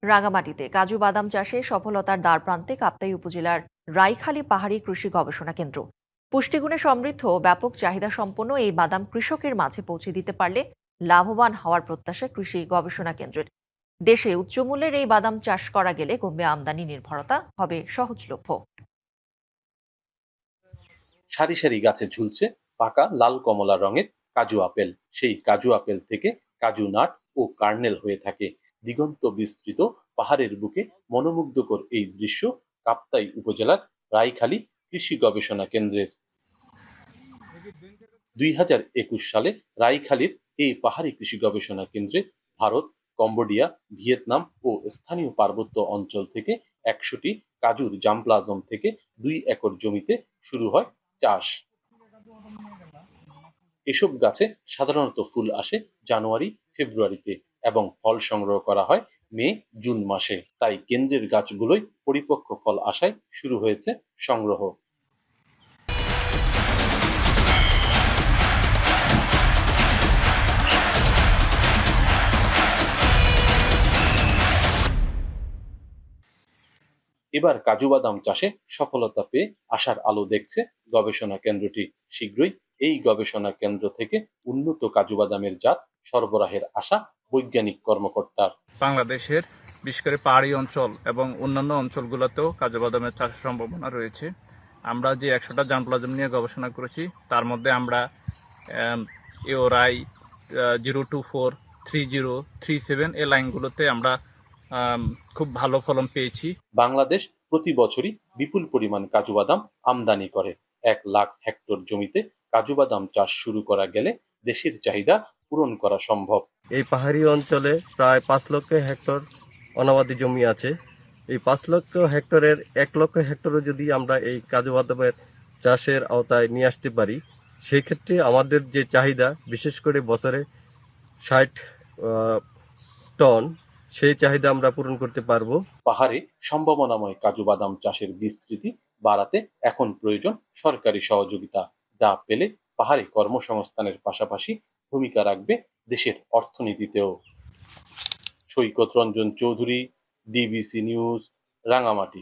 রাঙামাটিতে কাজু বাদাম চাষে সফলতার দ্বারপ্রান্তে কাপ্তাই উপজেলার রাইখালী পাহাড়ি কৃষি গবেষণা কেন্দ্র। পুষ্টিগুণে সমৃদ্ধ ও ব্যাপক চাহিদা সম্পন্ন এই বাদাম কৃষকের মাঝে পৌঁছে দিতে পারলে লাভবান হওয়ার প্রত্যাশা কৃষি গবেষণা কেন্দ্রের। দেশে উচ্চমূল্যের এই বাদাম চাষ করা গেলে কমবে আমদানি নির্ভরতা, হবে সহজলভ্য। সারি সারি গাছে ঝুলছে পাকা লাল কমলা রঙের কাজু আপেল। সেই কাজু আপেল থেকে কাজু নাট ও কার্নেল হয়ে থাকে। দিগন্ত বিস্তৃত পাহাড়ের বুকে মনোমুগ্ধকর এই দৃশ্য কাপ্তাই উপজেলার রাইখালী কৃষি গবেষণা কেন্দ্রের। 2021 সালে রাইখালীর এই পাহাড়ি কৃষি গবেষণা কেন্দ্রে ভারত, কম্বোডিয়া, ভিয়েতনাম ও স্থানীয় পার্বত্য অঞ্চল থেকে 100টি কাজুর জাম্পলাজম থেকে 2 একর জমিতে শুরু হয় চাষ। এসব গাছে সাধারণত ফুল আসে জানুয়ারি ফেব্রুয়ারিতে এবং ফল সংগ্রহ করা হয় মে জুন মাসে। তাই কেন্দ্রের গাছগুলোই পরিপক্ক ফল আসায় শুরু হয়েছে সংগ্রহ। এবার কাজু বাদাম চাষে সফলতা পেয়ে আশার আলো দেখছে গবেষণা কেন্দ্রটি। শীঘ্রই এই গবেষণা কেন্দ্র থেকে উন্নত কাজু বাদামের জাত সরবরাহের আশা বৈজ্ঞানিক কর্মকর্তার। বাংলাদেশের বিশেষ করে পাহাড়ি অঞ্চল এবং অন্যান্য অঞ্চলগুলোতেও কাজু বাদামের চাষের সম্ভাবনা রয়েছে। আমরা যে 100টা জাম্পলাজম নিয়ে গবেষণা করেছি তার মধ্যে আমরা এওরাই 024, 30, 37 এই লাইনগুলোতে আমরা খুব ভালো ফলন পেয়েছি। বাংলাদেশ প্রতি বছরই বিপুল পরিমাণ কাজু বাদাম আমদানি করে। 1 লাখ হেক্টর জমিতে কাজু বাদাম চাষ শুরু করা গেলে দেশের চাহিদা পূরণ করা সম্ভব। এই পাহাড়ি অঞ্চলে প্রায় 5 লক্ষ হেক্টর অনাবাদি জমি আছে। এই 5 লক্ষ হেক্টরের 1 লক্ষ হেক্টরও যদি আমরা এই কাজু বাদামের চাষের আওতায় নিয়ে আসতে পারি, সেই ক্ষেত্রে আমাদের যে চাহিদা, বিশেষ করে বছরে 60 টন, সেই চাহিদা আমরা পূরণ করতে পারবো। পাহাড়ে সম্ভাবনাময় কাজু বাদাম চাষের বিস্তৃতি বাড়াতে এখন প্রয়োজন সরকারি সহযোগিতা, যা পেলে পাহাড়ে কর্মসংস্থানের পাশাপাশি ভূমিকা রাখবে দেশের অর্থনীতিতেও। সৈকত রঞ্জন চৌধুরী, ডিবিসি নিউজ, রাঙামাটি।